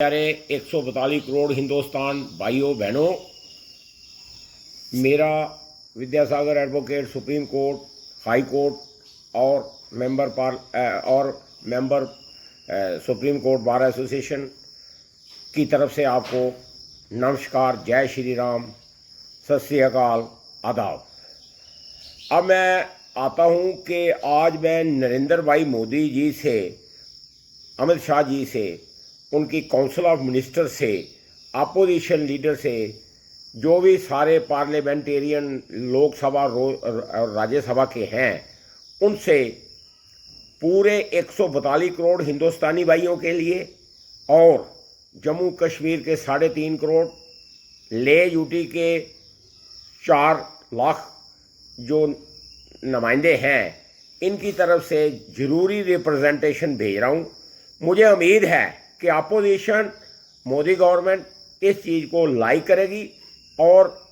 प्यारे 142 करोड़ हिंदुस्तान भाइयों बहनों, मेरा Vidyasagar advocate supreme court, high court और member supreme court bar association की तरफ से आपको नमस्कार, जय श्री राम, सत श्री अकाल, आदाब। अब मैं आता हूं कि आज मैं नरेंद्र भाई मोदी जी से, अमित शाह जी से, उनकी काउंसिल ऑफ मिनिस्टर से, अपोजिशन लीडर से, जो भी सारे पार्लियामेंटेरियन लोकसभा और राज्यसभा के हैं, उनसे पूरे 142 करोड़ हिंदुस्तानी भाइयों के लिए और जम्मू कश्मीर के 3.5 करोड़, लेह यूटी के 4 लाख जो नुमाइंदे हैं, इनकी तरफ से ज़रूरी रिप्रेजेंटेशन भेज रहा हूँ। मुझे उम्मीद है कि अपोजिशन, मोदी गवर्नमेंट इस चीज़ को लाइक करेगी और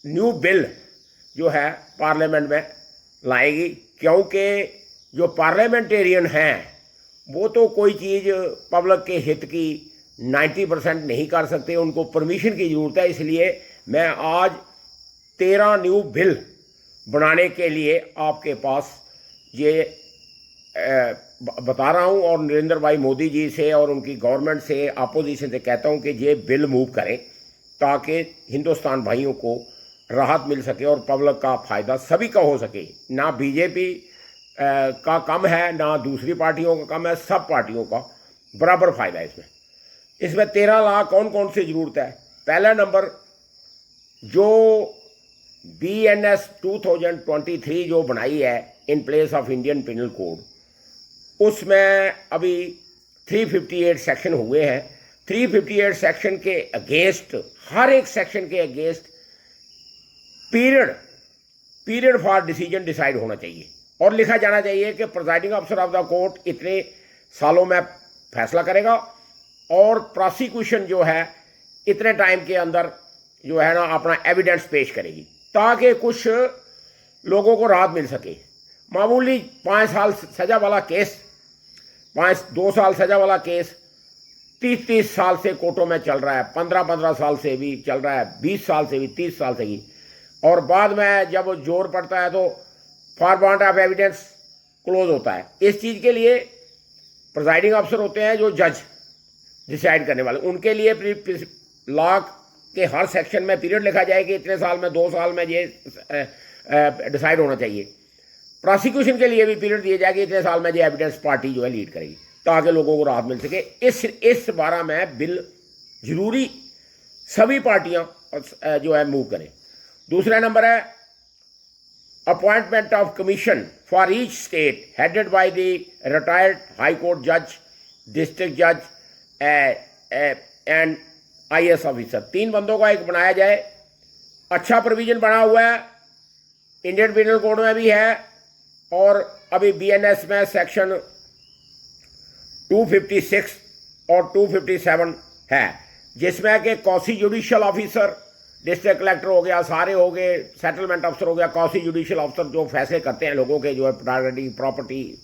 न्यू बिल जो है पार्लियामेंट में लाएगी, क्योंकि जो पार्लियामेंटेरियन हैं वो तो कोई चीज़ पब्लिक के हित की 90% नहीं कर सकते, उनको परमिशन की ज़रूरत है। इसलिए मैं आज 13 न्यू बिल बनाने के लिए आपके पास ये बता रहा हूं और नरेंद्र भाई मोदी जी से और उनकी गवर्नमेंट से, अपोजिशन से कहता हूं कि ये बिल मूव करें ताकि हिंदुस्तान भाइयों को राहत मिल सके और पब्लिक का फ़ायदा सभी का हो सके। ना बीजेपी का कम है, ना दूसरी पार्टियों का कम है, सब पार्टियों का बराबर फ़ायदा है इसमें 13 लाख कौन कौन सी ज़रूरत है। पहला नंबर, जो BNS 2023 जो बनाई है in place of Indian penal code, उसमें अभी 358 सेक्शन हुए हैं। 358 सेक्शन के अगेंस्ट, हर एक सेक्शन के against period for decision decide होना चाहिए और लिखा जाना चाहिए कि प्रिजाइडिंग अफसर ऑफ द कोर्ट इतने सालों में फैसला करेगा और प्रोसिक्यूशन जो है इतने टाइम के अंदर जो है ना अपना एविडेंस पेश करेगी, ताकि कुछ लोगों को राहत मिल सके। मामूली 5 साल सज़ा वाला केस, 2 साल सज़ा वाला केस 30 साल से कोर्टों में चल रहा है, 15 साल से भी चल रहा है, 20 साल से भी, 30 साल से भी, और बाद में जब जोर पड़ता है तो for want of evidence close होता है। इस चीज़ के लिए प्रिजाइडिंग अफसर होते हैं जो जज डिसाइड करने वाले, उनके लिए लॉ के हर सेक्शन में पीरियड लिखा जाए कि इतने साल में, 2 साल में ये डिसाइड होना चाहिए। प्रोसिक्यूशन के लिए भी पीरियड दिए जाएगी, इतने साल में ये एविडेंस पार्टी जो है लीड करेगी, ताकि लोगों को राहत मिल सके। इस बारे में बिल जरूरी सभी पार्टियां जो है मूव करें। दूसरा नंबर है appointment of commission for each state headed by the retired high court जज, डिस्ट्रिक्ट जज एंड IAS ऑफिसर। 3 बंदों का एक बनाया जाए। अच्छा प्रोविजन बना हुआ है, इंडियन पिनल कोड में भी है और अभी BNS में सेक्शन 256 और 257 है, जिसमें कि कौसी जुडिशियल ऑफिसर, डिस्ट्रिक्ट कलेक्टर हो गया, सारे हो गए, सेटलमेंट अफसर हो गया, कौसी जुडिशियल ऑफिसर जो फैसले करते हैं लोगों के जो है प्रॉपर्टी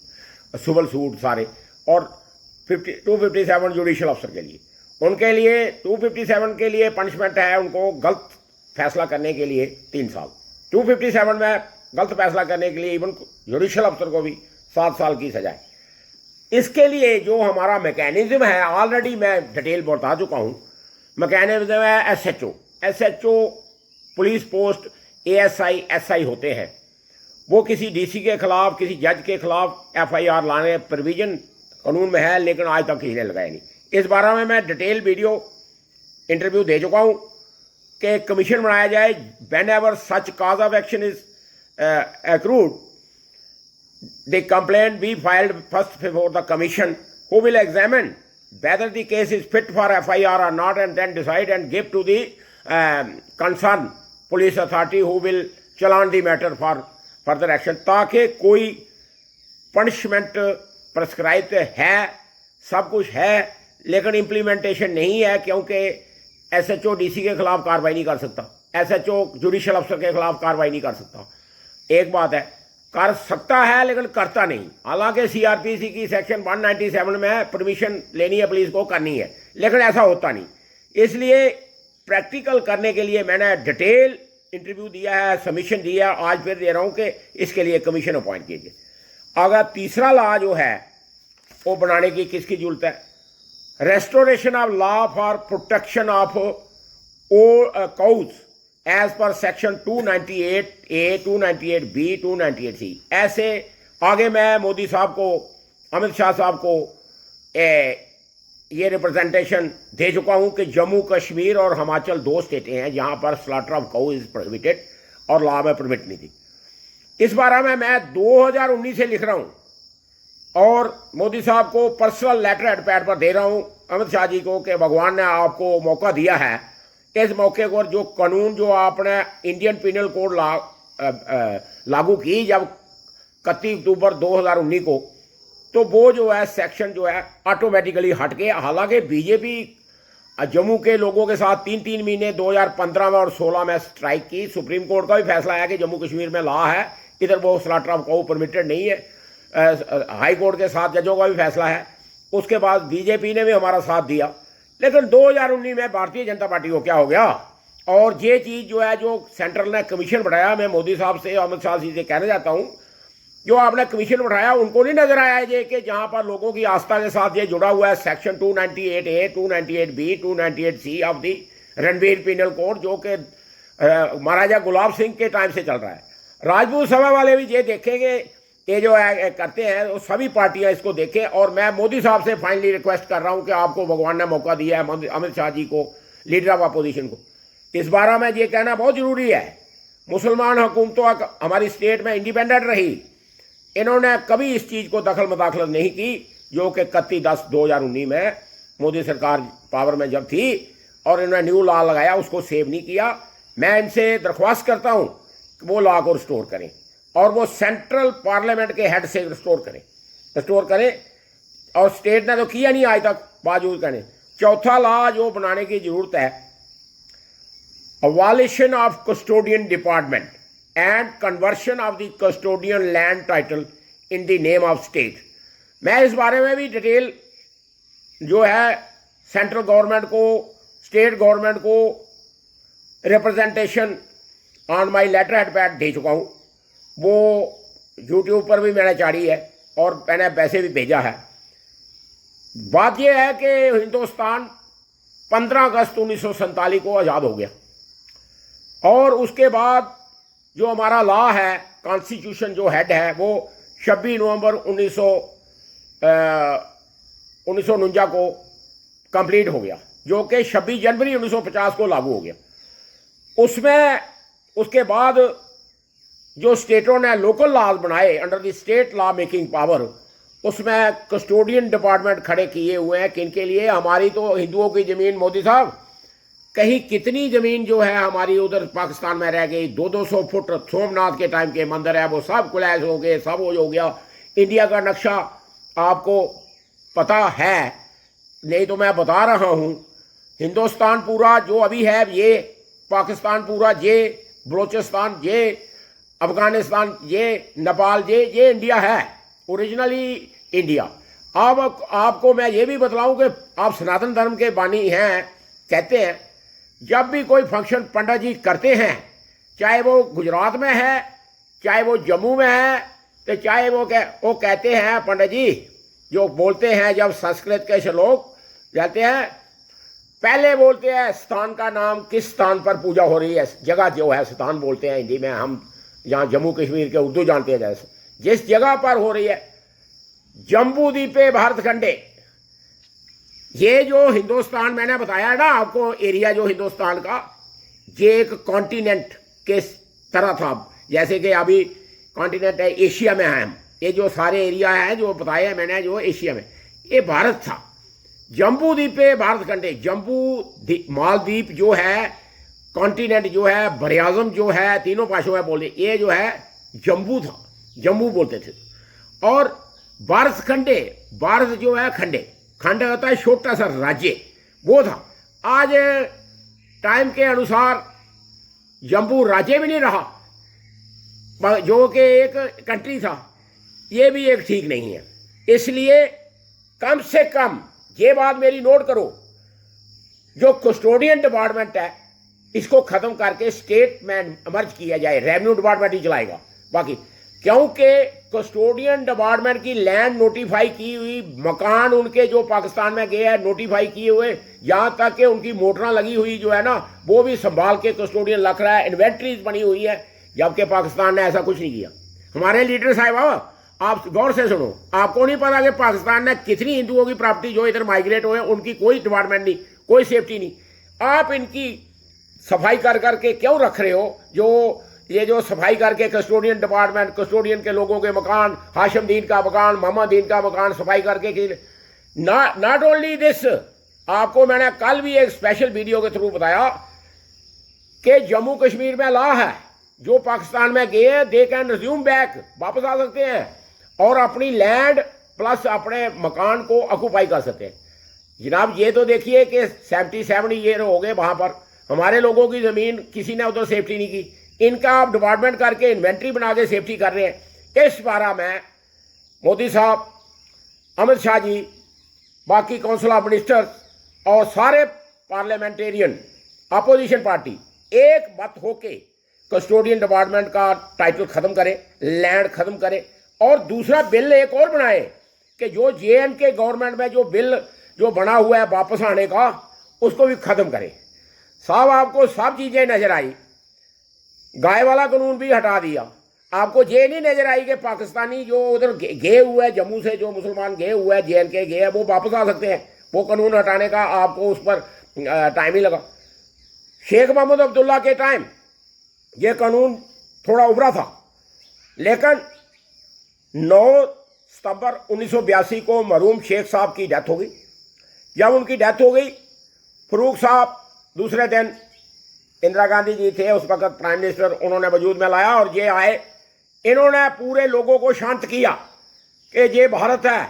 सिविल सूट सारे, और 257 जुडिशियल अफसर के लिए, उनके लिए 257 के लिए पनिशमेंट है उनको गलत फैसला करने के लिए 3 साल। 257 में गलत फैसला करने के लिए इवन जुडिशियल अफसर को भी 7 साल की सजा है। इसके लिए जो हमारा मैकेनिज्म है, ऑलरेडी मैं डिटेल बता चुका हूँ। मैकेनिज्म है SHO police post, ASI SI होते हैं, वो किसी DC के खिलाफ, किसी जज के खिलाफ FIR लाने प्रोविजन कानून में है, लेकिन आज तक किसी ने लगाया नहीं। इस बारे में मैं डिटेल वीडियो इंटरव्यू दे चुका हूँ कि कमीशन बनाया जाए। When ever such cause of action is accrued, the complaint be filed first before the commission, who will examine whether the case is fit for FIR or not, and then decide and give to the concerned police authority, who will challan the matter for further action। ताकि कोई punishment prescribe है, सब कुछ है, लेकिन implementation नहीं है, क्योंकि SHO DC के खिलाफ कार्रवाई नहीं कर सकता, SHO जुडिशियल अफसर के खिलाफ कार्रवाई नहीं कर सकता। एक बात है, कर सकता है लेकिन करता नहीं। हालांकि CRPC की सेक्शन 197 में परमिशन लेनी है पुलिस को, करनी है, लेकिन ऐसा होता नहीं। इसलिए प्रैक्टिकल करने के लिए मैंने डिटेल इंटरव्यू दिया है, सबमिशन दिया है, आज फिर दे रहा हूँ कि इसके लिए कमीशन अपॉइंट कीजिए। अगर तीसरा लॉ जो है वो बनाने की किसकी जरूरत है? Restoration of law for protection of cows as per section 298A, 298B, 298C। ऐसे आगे मैं मोदी साहब को, अमित शाह साहब को ये रिप्रेजेंटेशन दे चुका हूँ कि जम्मू कश्मीर और हिमाचल 2 स्टेटें हैं जहाँ पर slaughter of cow is prohibited और लॉ में परमिट नहीं थी। इस बारे में मैं 2019 से लिख रहा हूँ और मोदी साहब को पर्सनल लेटर हेड पैड पर दे रहा हूँ, अमित शाह जी को, कि भगवान ने आपको मौका दिया है, इस मौके पर जो कानून जो आपने इंडियन पिनल कोड लागू की जब 31 अक्टूबर 2019 को, तो वो जो है सेक्शन जो है ऑटोमेटिकली हट गया। हालांकि बीजेपी जम्मू के लोगों के साथ 3-3 महीने 2015 में और 16 में स्ट्राइक की। सुप्रीम कोर्ट का भी फैसला आया कि जम्मू कश्मीर में लॉ है, इधर वो स्लॉटर ऑफ काउ परमिटेड नहीं है। हाई कोर्ट के साथ जजों का भी फैसला है। उसके बाद बीजेपी ने भी हमारा साथ दिया। लेकिन 2019 में भारतीय जनता पार्टी को क्या हो गया? और ये चीज़ जो है, जो सेंट्रल ने कमीशन बढ़ाया, मैं मोदी साहब से, अमित शाह जी से कहना चाहता हूँ, जो आपने कमीशन बढ़ाया उनको नहीं नजर आया ये कि जहाँ पर लोगों की आस्था के साथ ये जुड़ा हुआ है section 298A, 298B, 298C of the Ranbir penal code, जो कि महाराजा गुलाब सिंह के टाइम से चल रहा है। राजपूत सभा वाले भी ये देखेंगे, ये जो है करते हैं, वो सभी पार्टियां इसको देखें। और मैं मोदी साहब से फाइनली रिक्वेस्ट कर रहा हूं कि आपको भगवान ने मौका दिया है, अमित शाह जी को, लीडर ऑफ अपोजिशन को, इस बारे में ये कहना बहुत जरूरी है। मुसलमान हुकूमतों हमारी स्टेट में इंडिपेंडेंट रही, इन्होंने कभी इस चीज़ को दखल मदाखलत नहीं की, जो कि 31/10/2019 में मोदी सरकार पावर में जब थी और इन्होंने न्यू लॉ लगाया, उसको सेव नहीं किया। मैं इनसे दरख्वास्त करता हूं कि वो लॉ को रिस्टोर करें और वो सेंट्रल पार्लियामेंट के हेड से रिस्टोर करें। और स्टेट ने तो किया नहीं आज तक, बावजूद कहने। चौथा लॉ जो बनाने की जरूरत है, abolition of custodian department and conversion of the custodian land title in the name of state. मैं इस बारे में भी डिटेल जो है सेंट्रल गवर्नमेंट को, स्टेट गवर्नमेंट को representation on my letter head pad दे चुका हूँ। वो यूट्यूब पर भी मैंने चाड़ी है और मैंने पैसे भी भेजा है। बात यह है कि हिंदुस्तान 15 अगस्त 1947 को आज़ाद हो गया और उसके बाद जो हमारा लॉ है, कॉन्स्टिट्यूशन जो हेड है, वो 26 नवंबर 1949 को कंप्लीट हो गया, जो कि 26 जनवरी 1950 को लागू हो गया। उसमें उसके बाद जो स्टेटों ने लोकल लॉज बनाए under the state law making power, उसमें कस्टोडियन डिपार्टमेंट खड़े किए हुए हैं। किनके लिए? हमारी तो हिंदुओं की ज़मीन, मोदी साहब, कहीं कितनी ज़मीन जो है हमारी उधर पाकिस्तान में रह गई। 200-200 फुट सोमनाथ के टाइम के मंदिर है, वो सब कोलैप्स हो गए, सब हो गया। इंडिया का नक्शा आपको पता है, नहीं तो मैं बता रहा हूँ। हिंदुस्तान पूरा जो अभी है, ये पाकिस्तान पूरा, ये बलोचिस्तान, ये अफगानिस्तान, ये नेपाल, ये इंडिया है, ओरिजिनली इंडिया। अब आपको मैं ये भी बतलाऊं कि आप सनातन धर्म के बानी हैं। कहते हैं जब भी कोई फंक्शन पंडित जी करते हैं, चाहे वो गुजरात में है, चाहे वो जम्मू में है, तो चाहे वो कहते हैं पंडित जी जो बोलते हैं, जब संस्कृत के श्लोक जाते हैं, पहले बोलते हैं स्थान का नाम, किस स्थान पर पूजा हो रही है, जगह जो है स्थान बोलते हैं हिंदी में, हम जहाँ जम्मू कश्मीर के उर्दू जानते हैं, जैसे जिस जगह पर हो रही है, जम्बू द्वीपे भारत खंडे। ये जो हिंदुस्तान मैंने बताया ना आपको, एरिया जो हिंदुस्तान का, ये एक कॉन्टिनेंट के तरह था। जैसे कि अभी कॉन्टिनेंट है, एशिया में है हम, ये जो सारे एरिया है जो बताया है मैंने, जो एशिया में, ये भारत था। जम्बू द्वीपे भारत खंडे, जम्बू मालद्वीप जो है, कॉन्टिनेंट जो है, बरियाजम जो है, तीनों भाषाओं में बोले, ये जो है जम्बू था, जम्बू बोलते थे। और भारत खंडे, भारत जो है खंडे, खंड होता है छोटा सा राज्य, वो था। आज टाइम के अनुसार जम्बू राज्य भी नहीं रहा, जो कि एक कंट्री था, ये भी एक ठीक नहीं है। इसलिए कम से कम ये बात मेरी नोट करो जो कस्टोडियन डिपार्टमेंट है इसको खत्म करके स्टेट में मर्ज किया जाए, रेवेन्यू डिपार्टमेंट ही चलाएगा बाकी। क्योंकि कस्टोडियन डिपार्टमेंट की लैंड नोटिफाई की हुई, मकान उनके जो पाकिस्तान में गए हैं नोटिफाई किए हुए, यहाँ तक कि उनकी मोटरें लगी हुई जो है ना वो भी संभाल के कस्टोडियन रख रहा है, इन्वेंट्रीज बनी हुई है, जबकि पाकिस्तान ने ऐसा कुछ नहीं किया। हमारे लीडर साहब आप गौर से सुनो, आपको नहीं पता कि पाकिस्तान ने कितनी हिंदुओं की प्रॉपर्टी जो इधर माइग्रेट हुए उनकी कोई डिपार्टमेंट नहीं, कोई सेफ्टी नहीं। आप इनकी सफाई कर करके क्यों रख रहे हो? जो ये जो सफाई करके कस्टोडियन डिपार्टमेंट, कस्टोडियन के लोगों के मकान, हाशिम दीन का मकान, मोहम्मद दीन का मकान सफाई करके, नॉट ओनली दिस, आपको मैंने कल भी एक स्पेशल वीडियो के थ्रू बताया कि जम्मू कश्मीर में लॉ है, जो पाकिस्तान में गए दे कैन रिज्यूम बैक, वापस आ सकते हैं और अपनी लैंड प्लस अपने मकान को ऑक्यूपाई कर सकते हैं। जनाब ये तो देखिए कि 77 ईयर हो गए वहाँ पर, हमारे लोगों की ज़मीन किसी ने उधर सेफ्टी नहीं की, इनका आप डिपार्टमेंट करके इन्वेंट्री बना के सेफ्टी कर रहे हैं। इस बारे में मोदी साहब, अमित शाह जी, बाकी काउंसिल ऑफ मिनिस्टर्स और सारे पार्लियामेंटेरियन अपोजिशन पार्टी एक मत होके कस्टोडियन डिपार्टमेंट का टाइटल ख़त्म करे, लैंड ख़त्म करे, और दूसरा बिल एक और बनाए कि जो JNK गवर्नमेंट में जो बिल जो बना हुआ है वापस आने का उसको भी ख़त्म करे। साहब आपको सब चीज़ें नज़र आई, गाय वाला कानून भी हटा दिया, आपको ये नहीं नज़र आई कि पाकिस्तानी जो उधर गए हुए हैं, जम्मू से जो मुसलमान गए हुए हैं JNK गए हैं वो वापस आ सकते हैं, वो कानून हटाने का आपको उस पर टाइम ही लगा। शेख मोहम्मद अब्दुल्ला के टाइम ये कानून थोड़ा उभरा था, लेकिन 9 सितंबर 1982 को मरहूम शेख साहब की डेथ हो गई। जब उनकी डेथ हो गई, फरूक साहब दूसरे दिन, इंदिरा गांधी जी थे उस वक्त प्राइम मिनिस्टर, उन्होंने वजूद में लाया और ये आए, इन्होंने पूरे लोगों को शांत किया कि ये भारत है।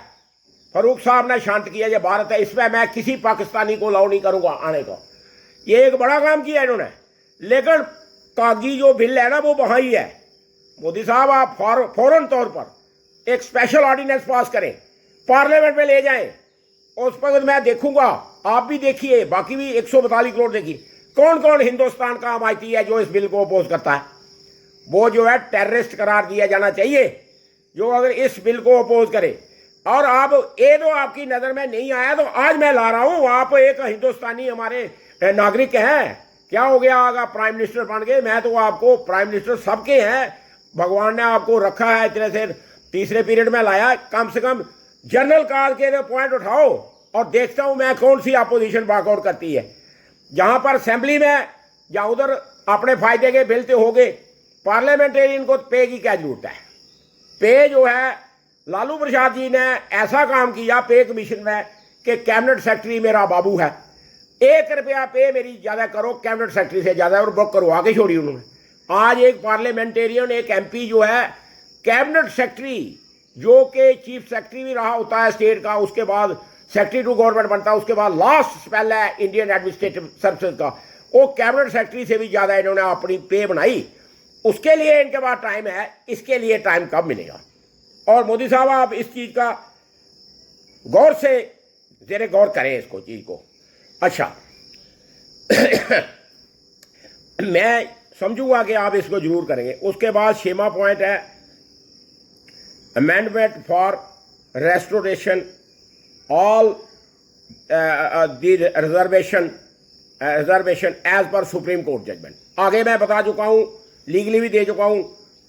फरूक साहब ने शांत किया ये भारत है, इसमें मैं किसी पाकिस्तानी को अलाउ नहीं करूँगा आने को। ये एक बड़ा काम किया इन्होंने, लेकिन कागजी जो बिल है ना वो वहाँ ही है। मोदी साहब आप फौरन तौर पर एक स्पेशल ऑर्डिनेंस पास करें, पार्लियामेंट में ले जाएं, उस वक्त मैं देखूंगा, आप भी देखिए, बाकी भी 142 करोड़ देखिए, कौन कौन हिंदुस्तान का हमायती है जो इस बिल को अपोज करता है। वो जो है टेररिस्ट करार दिया जाना चाहिए जो अगर इस बिल को अपोज करे। और आप ये तो आपकी नज़र में नहीं आया तो आज मैं ला रहा हूँ, आप एक हिंदुस्तानी हमारे नागरिक हैं, क्या हो गया अगर प्राइम मिनिस्टर बन गए? मैं तो आपको प्राइम मिनिस्टर सबके हैं, भगवान ने आपको रखा है, इतने से तीसरे पीरियड में लाया, कम से कम जनरल काज के पॉइंट उठाओ और देखता हूँ मैं कौन सी अपोजिशन वॉकआउट करती है। जहाँ पर असेंबली में या उधर अपने फायदे के बिल तो हो गए, पार्लियामेंटेरियन को पे की क्या जरूरत है? पे जो है लालू प्रसाद जी ने ऐसा काम किया पे कमीशन में कि कैबिनेट सेक्रेटरी मेरा बाबू है, 1 रुपया पे मेरी ज़्यादा करो कैबिनेट सेक्रेटरी से ज़्यादा, और बुक करवा के छोड़ी उन्होंने। आज एक पार्लियामेंटेरियन, एक MP जो है कैबिनेट सेक्रेटरी, जो कि चीफ सेक्रेटरी भी रहा होता है स्टेट का, उसके बाद सेक्रेटरी टू गवर्नमेंट बनता है, उसके बाद लास्ट स्पेल है इंडियन एडमिनिस्ट्रेटिव सर्विसेज का, वो कैबिनेट सेक्रेटरी से भी ज़्यादा इन्होंने अपनी पे बनाई। उसके लिए इनके पास टाइम है, इसके लिए टाइम कब मिलेगा? और मोदी साहब आप इस चीज़ का गौर से ज़रा गौर करें इसको चीज़ को। अच्छा मैं समझूंगा कि आप इसको जरूर करेंगे। उसके बाद 6वां पॉइंट है amendment for restoration all the reservation as per supreme court judgment. आगे मैं बता चुका हूँ, लीगली भी दे चुका हूँ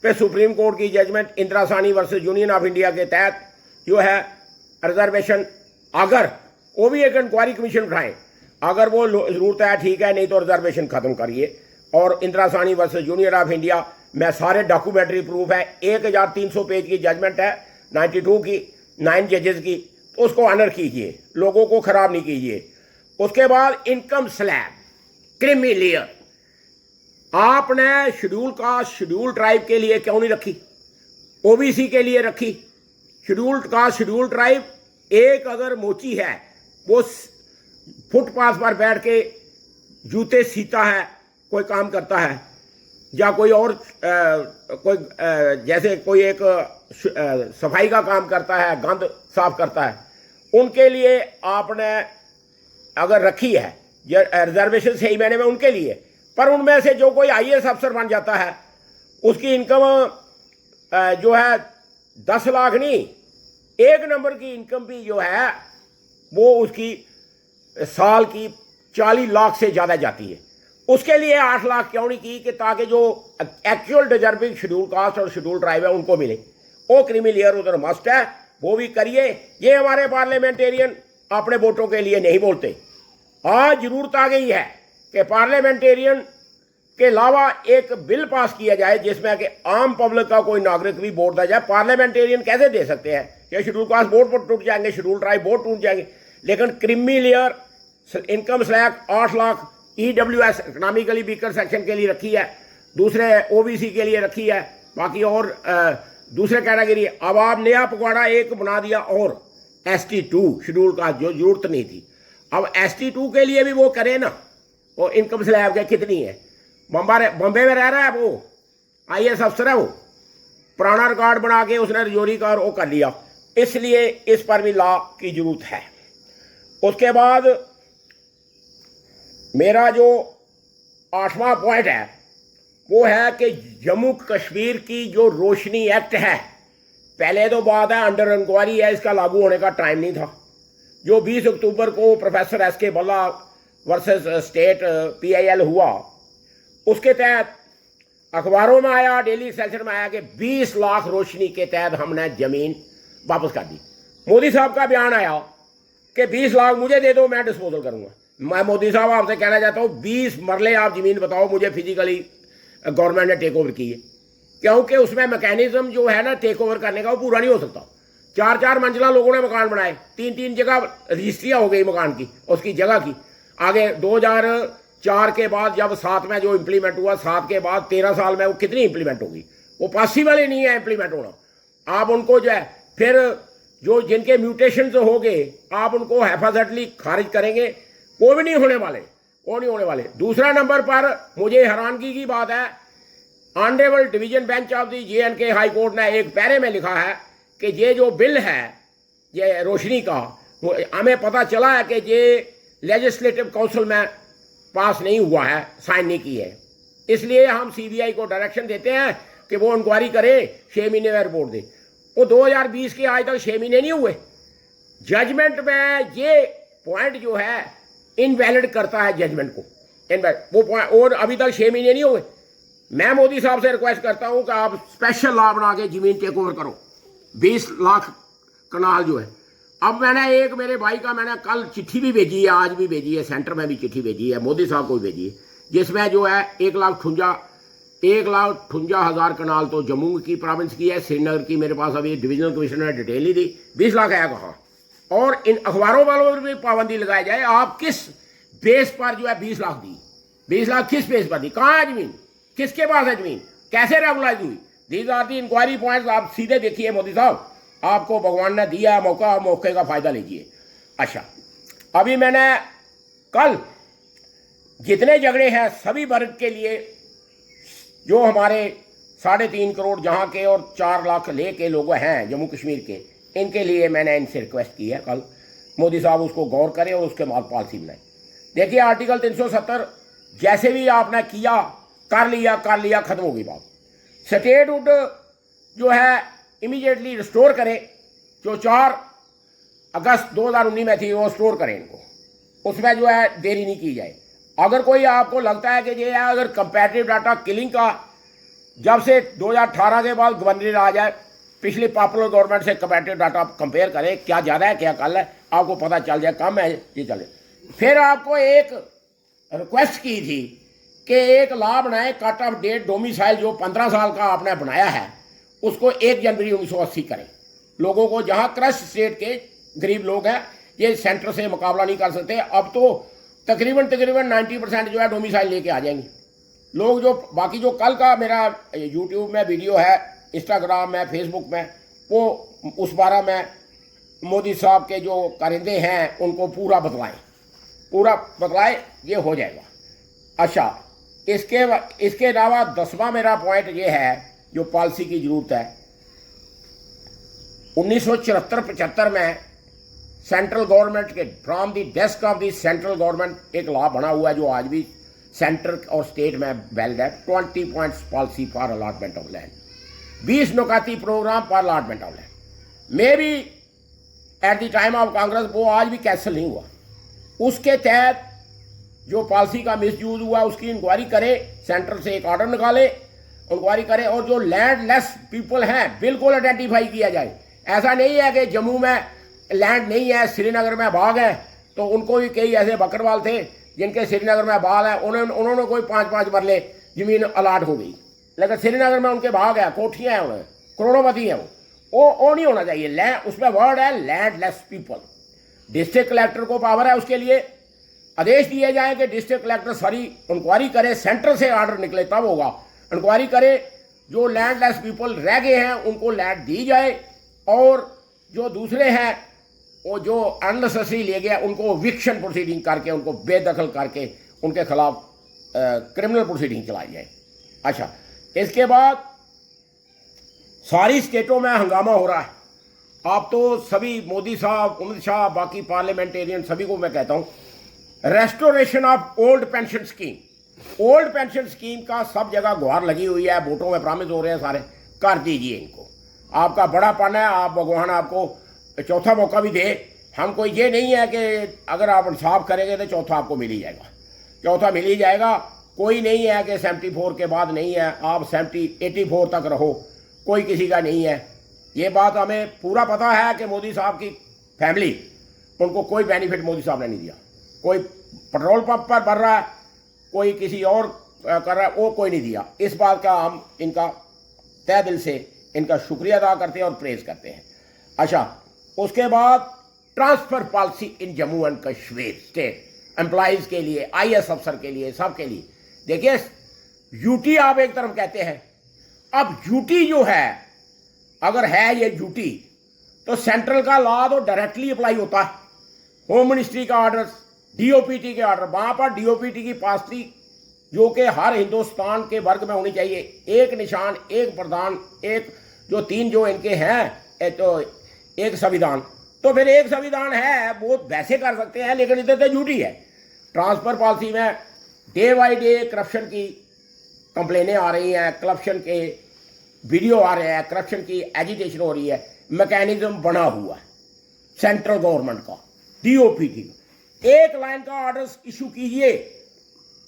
कि सुप्रीम कोर्ट की जजमेंट इंदिरा सानी वर्सेस यूनियन ऑफ इंडिया के तहत जो है रिजर्वेशन, अगर वो भी एक इंक्वायरी कमीशन उठाएं, अगर वो ज़रूरत है ठीक है, नहीं तो रिजर्वेशन ख़त्म करिए। और इंदिरा सानी वर्सेस यूनियन ऑफ इंडिया में सारे डॉक्यूमेंट्री प्रूफ है, 1300 पेज की जजमेंट है 92 की, 9 जजेस की, तो उसको ऑनर कीजिए, लोगों को ख़राब नहीं कीजिए। उसके बाद इनकम स्लैब क्रीमी लेयर, आपने शेड्यूल कास्ट शेड्यूल ट्राइब के लिए क्यों नहीं रखी? OBC के लिए रखी। शेड्यूल कास्ट शेड्यूल ट्राइब, एक अगर मोची है वो फुटपाथ पर बैठ के जूते सीता है, कोई काम करता है, या कोई और जैसे कोई एक सफाई का काम करता है, गंद साफ करता है, उनके लिए आपने अगर रखी है रिजर्वेशन सही मैंने में उनके लिए। पर उनमें से जो कोई IAS अफसर बन जाता है उसकी इनकम जो है 10 लाख नहीं, 1 नंबर की इनकम भी जो है वो उसकी साल की 40 लाख से ज़्यादा जाती है। उसके लिए 8 लाख क्यों नहीं की कि ताकि जो एक्चुअल डिजर्विंग शेड्यूल कास्ट और शेड्यूल ट्राइब है उनको मिले। वो क्रीमी लेयर उधर मस्ट है, वो भी करिए। ये हमारे पार्लियामेंटेरियन अपने वोटों के लिए नहीं बोलते। आज जरूरत आ गई है कि पार्लियामेंटेरियन के अलावा एक बिल पास किया जाए जिसमें कि आम पब्लिक का कोई नागरिक भी वोट दिया जाए। पार्लियामेंटेरियन कैसे दे सकते हैं कि शेड्यूल कास्ट वोट पर टूट जाएंगे, शेड्यूल ट्राइब वोट टूट जाएंगे, लेकिन creamy layer income slab 8 lakh EWS economically weaker section के लिए रखी है, दूसरे OBC के लिए रखी है, बाकी और दूसरे कैटेगरी। अब आप नया पकवाड़ा एक बना दिया और ST2 शेड्यूल का, जो जरूरत नहीं थी। अब ST2 के लिए भी वो करें ना, वो इनकम स्लैब के कितनी है। बम्बे में रह रहा है, वो IAS अफसर है, वो पुराना रिकॉर्ड बना के उसने रजौरी का वो कर लिया, इसलिए इस पर भी लॉ की जरूरत है। उसके बाद मेरा जो 8वां पॉइंट है वो है कि जम्मू कश्मीर की जो रोशनी एक्ट है, पहले तो बात है अंडर इंक्वायरी है, इसका लागू होने का टाइम नहीं था। जो 20 अक्टूबर को प्रोफेसर SK बल्ला वर्सेस स्टेट PIL हुआ, उसके तहत अखबारों में आया, डेली एक्सेलसियर में आया कि 20 लाख रोशनी के तहत हमने ज़मीन वापस कर दी। मोदी साहब का बयान आया कि 20 लाख मुझे दे दो, मैं डिस्पोजल करूँगा। मैं मोदी साहब आपसे कहना चाहता हूँ 20 मरले आप ज़मीन बताओ मुझे फिजिकली गवर्नमेंट ने टेक ओवर की है, क्योंकि उसमें मैकेनिज्म जो है ना टेक ओवर करने का वो पूरा नहीं हो सकता। 4-4 मंजिला लोगों ने मकान बनाए, 3-3 जगह रजिस्ट्रियाँ हो गई मकान की, उसकी जगह की। आगे 2004 के बाद जब 7 में जो इम्प्लीमेंट हुआ, 7 के बाद 13 साल में वो कितनी इम्प्लीमेंट होगी, वो पॉसिबल ही नहीं है इम्प्लीमेंट होना। आप उनको जो है फिर जो जिनके म्यूटेशन हो गए आप उनको हेफाजतली खारिज करेंगे, वो भी नहीं होने वाले, वो नहीं होने वाले। दूसरा नंबर पर मुझे हैरानगी की बात है, honourable division bench of the JNK high court ने एक पैरे में लिखा है कि ये जो बिल है ये रोशनी का, हमें पता चला है कि ये लेजिस्लेटिव काउंसिल में पास नहीं हुआ है, साइन नहीं की है, इसलिए हम CBI को डायरेक्शन देते हैं कि वो इंक्वायरी करे, 6 महीने में रिपोर्ट दे। वो 2020 के आज तक 6 महीने नहीं हुए। जजमेंट में ये पॉइंट जो है इनवैलिड करता है जजमेंट को, वो पॉइंट, और अभी तक 6 महीने नहीं हुए। मैं मोदी साहब से रिक्वेस्ट करता हूं कि आप स्पेशल लॉ बना के जमीन टेक ओवर करो, 20 लाख कनाल जो है। अब मैंने एक मेरे भाई का मैंने कल चिट्ठी भी भेजी है, आज भी भेजी है, सेंटर में भी चिट्ठी भेजी है, मोदी साहब को भी भेजी है, जिसमें जो है 1,58,000 कनाल तो जम्मू की प्रोविंस की है, श्रीनगर की मेरे पास अभी डिविजनल कमिश्नर ने डिटेल नहीं दी, 20 लाख है कहाँ। और इन अखबारों वालों पर भी पाबंदी लगाई जाए, आप किस बेस पर जो है 20 लाख दी, 20 लाख किस बेस पर दी, कहाँ है जमीन, किसके पास है जमीन, कैसे रेगुलाइज हुई। These are the inquiry points. आप सीधे देखिए मोदी साहब, आपको भगवान ने दिया मौका, मौके का फायदा लीजिए। अच्छा, अभी मैंने कल जितने झगड़े हैं सभी वर्ग के लिए, जो हमारे 3.5 करोड़ जहाँ के और 4 लाख ले के लोग हैं जम्मू कश्मीर के, इनके लिए मैंने इनसे रिक्वेस्ट की है कल, मोदी साहब उसको गौर करें और उसके बाद पॉलिसी बनाए। देखिए आर्टिकल 370 जैसे भी आपने किया, कर लिया, खत्म होगी बात। स्टेटहुड जो है इमीडिएटली रिस्टोर करें, जो 4 अगस्त 2019 में थी वो रिस्टोर करें इनको, उसमें जो है देरी नहीं की जाए। अगर कोई आपको लगता है कि ये है, अगर कंपैरेटिव डाटा किलिंग का जब से 2018 के बाद गवर्नर आ जाए, पिछली पॉपुलर गवर्नमेंट से कंपैरेटिव डाटा कंपेयर करें, क्या ज़्यादा है क्या कल है, आपको पता चल जाए कम है ये चले। फिर आपको एक रिक्वेस्ट की थी कि एक लॉ बनाए, कट ऑफ डेट डोमिसाइल जो 15 साल का आपने बनाया है उसको 1 जनवरी 1980 करें। लोगों को, जहाँ क्रस्ट स्टेट के गरीब लोग हैं ये सेंटर से मुकाबला नहीं कर सकते, अब तो तकरीबन 90% जो है डोमिसाइल लेके आ जाएंगे लोग। जो बाकी जो कल का मेरा यूट्यूब में वीडियो है, इंस्टाग्राम में, फेसबुक में, वो उस बारे में मोदी साहब के जो कारिंदे हैं उनको पूरा बतलाएं, ये हो जाएगा। अच्छा, इसके अलावा 10वां मेरा पॉइंट ये है जो पॉलिसी की जरूरत है। 1974-75 में सेंट्रल गवर्नमेंट के from the desk of the central government एक लॉ बना हुआ है जो आज भी सेंटर और स्टेट में वैलिड है। 20 points policy for allotment of land, 20 नुकाती programme for allotment of land. May be at the time of Congress वो आज भी कैंसिल नहीं हुआ। उसके तहत जो पॉलिसी का मिसयूज हुआ उसकी इंक्वायरी करे, सेंटर से एक ऑर्डर निकाले, इंक्वायरी करे, और जो लैंडलेस पीपल हैं बिल्कुल आइडेंटिफाई किया जाए। ऐसा नहीं है कि जम्मू में लैंड नहीं है, श्रीनगर में बाग है, तो उनको भी कई ऐसे बकरवाल थे जिनके श्रीनगर में बाग है, उन्होंने कोई 5-5 मरले जमीन अलाट हो गई, लेकिन श्रीनगर में उनके बाग है, कोठियाँ हैं, उन्हें करोड़पति हैं। वो नहीं होना चाहिए। लैंड उसमें वर्ड है लैंडलेस पीपल। डिस्ट्रिक्ट कलेक्टर को पावर है, उसके लिए आदेश दिए जाए कि डिस्ट्रिक्ट कलेक्टर सारी इंक्वायरी करे, सेंटर से ऑर्डर निकले तब होगा। इंक्वायरी करे, जो लैंडलेस पीपल रह गए हैं उनको लैंड दी जाए, और जो दूसरे हैं वो जो अननेसेसरी ले गया उनको विक्शन प्रोसीडिंग करके, उनको बेदखल करके उनके खिलाफ क्रिमिनल प्रोसीडिंग चलाई जाए। अच्छा, इसके बाद सारी स्टेटों में हंगामा हो रहा है। आप तो सभी मोदी साहब, अमित शाह, बाकी पार्लियामेंटेरियन सभी को मैं कहता हूँ, restoration of old pension scheme, old pension scheme का सब जगह गुहार लगी हुई है, वोटों में प्रॉमिस हो रहे हैं सारे, कर दीजिए इनको। आपका बड़ा पन है, आप भगवान आपको चौथा मौका भी दे। हमको ये नहीं है कि अगर आप इंसाफ करेंगे तो चौथा आपको मिल ही जाएगा, चौथा मिल ही जाएगा। कोई नहीं है कि 74 के बाद नहीं है, आप 84 तक रहो, कोई किसी का नहीं है। ये बात हमें पूरा पता है कि मोदी साहब की फैमिली, उनको कोई बेनिफिट मोदी साहब ने नहीं दिया। कोई पेट्रोल पंप पर भर रहा है, कोई किसी और कर रहा है, वो कोई नहीं दिया। इस बात का हम इनका तहे दिल से इनका शुक्रिया अदा करते हैं और प्रेज करते हैं। अच्छा, उसके बाद transfer policy in Jammu and Kashmir state employees के लिए, आईएएस अफसर के लिए, सबके लिए। देखिए, यूटी आप एक तरफ कहते हैं, अब यूटी जो है, अगर है ये यूटी, तो सेंट्रल का लॉ तो डायरेक्टली अप्लाई होता है। होम मिनिस्ट्री का ऑर्डर, डीओपीटी के ऑर्डर, वहां पर डीओपीटी की पासिंग जो कि हर हिंदुस्तान के वर्ग में होनी चाहिए। एक निशान, एक प्रधान, एक जो 3 जो इनके हैं, तो एक संविधान, तो फिर एक संविधान है वो वैसे कर सकते हैं, लेकिन इधर तो ड्यूटी है। ट्रांसफर पॉलिसी में डे बाई डे करप्शन की कंप्लेनें आ रही हैं, करप्शन के वीडियो आ रहे हैं, करप्शन की एजिटेशन हो रही है। मैकेनिज्म बना हुआ है सेंट्रल गवर्नमेंट का, डीओपीटी का। एक लाइन का ऑर्डर इशू कीजिए,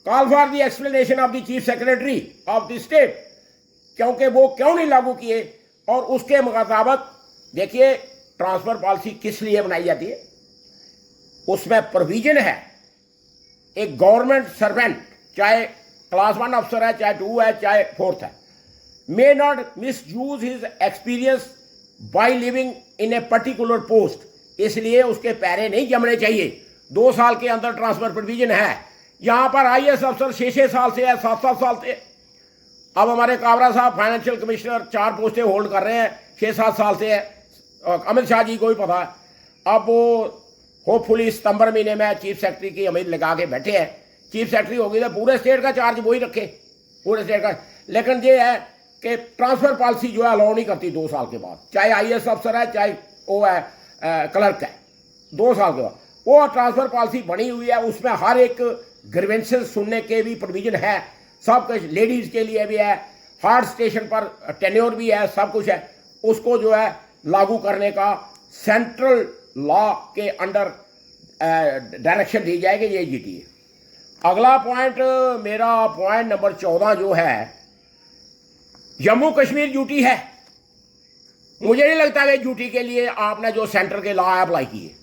call for the explanation of the chief secretary of the state, क्योंकि वो क्यों नहीं लागू किए। और उसके मुताबिक देखिए ट्रांसफर पॉलिसी किस लिए बनाई जाती है, उसमें प्रोविजन है, एक गवर्नमेंट सर्वेंट, चाहे क्लास 1 अफसर है, चाहे 2 है, चाहे 4th है, may not miss use his experience by living in a particular post. इसलिए उसके पैरे नहीं जमने चाहिए। 2 साल के अंदर ट्रांसफर प्रोविजन है। यहां पर आईएएस अफसर 6-6 साल से है, 7-7 साल से। अब हमारे काबरा साहब फाइनेंशियल कमिश्नर 4 पोस्टें होल्ड कर रहे हैं, 6-7 साल से है। अमित शाह जी को भी पता है। अब वो होपफुली सितंबर महीने में चीफ सेक्रेटरी की उम्मीद लगा के बैठे हैं। चीफ सेक्रेटरी होगी तो पूरे स्टेट का चार्ज वही रखे, पूरे स्टेट का। लेकिन ये है कि ट्रांसफर पॉलिसी जो है अलाउ नहीं करती 2 साल के बाद, चाहे आईएएस अफसर है, चाहे वो है क्लर्क है। 2 साल के बाद वो ट्रांसफर पॉलिसी बनी हुई है, उसमें हर एक ग्रीवेंसेस सुनने के भी प्रोविजन है, सब कुछ लेडीज के लिए भी है, हार्ट स्टेशन पर टेन्योर भी है, सब कुछ है। उसको जो है लागू करने का सेंट्रल लॉ के अंडर डायरेक्शन दी जाएगी, ये जीटी है। अगला पॉइंट मेरा पॉइंट नंबर 14 जो है, जम्मू कश्मीर ड्यूटी है। मुझे नहीं लगता कि ड्यूटी के लिए आपने जो सेंटर के लॉ अप्लाई किए।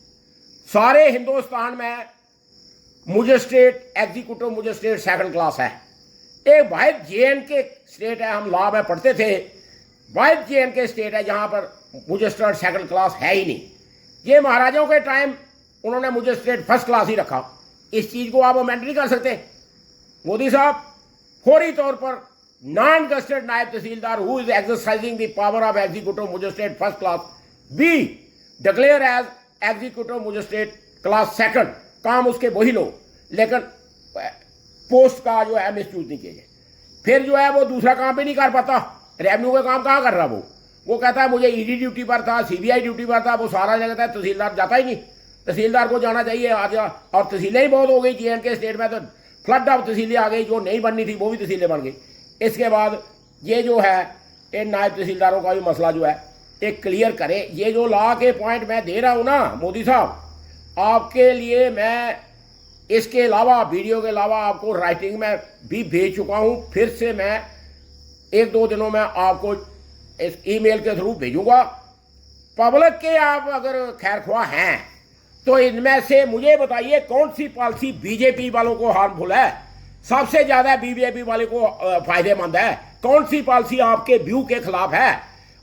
सारे हिंदुस्तान में magistrate executive magistrate 2nd class है। एक वाहिद JNK स्टेट है, हम लॉ में पढ़ते थे, वाहिद JNK स्टेट है जहां पर मजिस्ट्रेट 2nd क्लास है ही नहीं। ये महाराजाओं के टाइम उन्होंने मजिस्ट्रेट 1st क्लास ही रखा। इस चीज को आप अमेंड नहीं कर सकते। मोदी साहब फौरी तौर पर नॉन गस्टेड नायब तहसीलदार who is exercising the power of executive magistrate 1st class be declared as executive magistrate class 2nd, काम उसके वही लो, लेकिन पोस्ट का जो है मिसयूज नहीं किया जाए। फिर जो है वो दूसरा काम भी नहीं कर पाता। रेवेन्यू का काम कहाँ कर रहा वो कहता है मुझे ईडी ड्यूटी पर था, CBI ड्यूटी पर था, वो सारा जगह था, तहसीलदार जाता ही नहीं। तहसीलदार को जाना चाहिए आज, और तहसीलें ही बहुत हो गई J&K स्टेट में, तो फ्लड ऑफ तहसीलें आ गई, जो नहीं बननी थी वो भी तहसीलें बन गई। इसके बाद ये जो है इन नायब तहसीलदारों का भी मसला जो है एक क्लियर करें। ये जो लॉ के पॉइंट मैं दे रहा हूँ ना मोदी साहब, आपके लिए मैं इसके अलावा वीडियो के अलावा आपको राइटिंग में भी भेज चुका हूँ। फिर से मैं 1-2 दिनों में आपको इस ईमेल के थ्रू भेजूंगा। पब्लिक के आप अगर खैरख्वाह हैं तो इनमें से मुझे बताइए कौन सी पॉलिसी बीजेपी वालों को हार्मफुल है, सबसे ज़्यादा बीजेपी वाले को फायदेमंद है, कौन सी पॉलिसी आपके व्यू के खिलाफ है।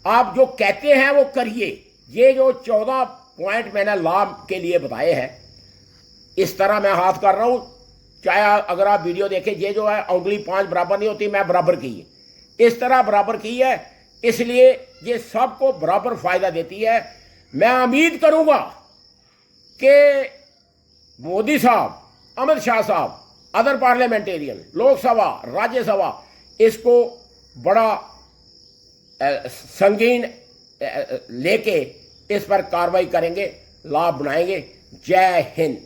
आप जो कहते हैं वो करिए। ये जो 14 पॉइंट मैंने लॉ के लिए बताए हैं, इस तरह मैं हाथ कर रहा हूं। चाहे अगर आप वीडियो देखें, ये जो है उंगली 5 बराबर नहीं होती, मैं बराबर की है, इस तरह बराबर की है, इसलिए ये सबको बराबर फायदा देती है। मैं उम्मीद करूंगा कि मोदी साहब, अमित शाह साहब, अदर पार्लियामेंटेरियन, लोकसभा, राज्यसभा इसको बड़ा संगीन लेके इस पर कार्रवाई करेंगे, लॉ बनाएंगे। जय हिंद।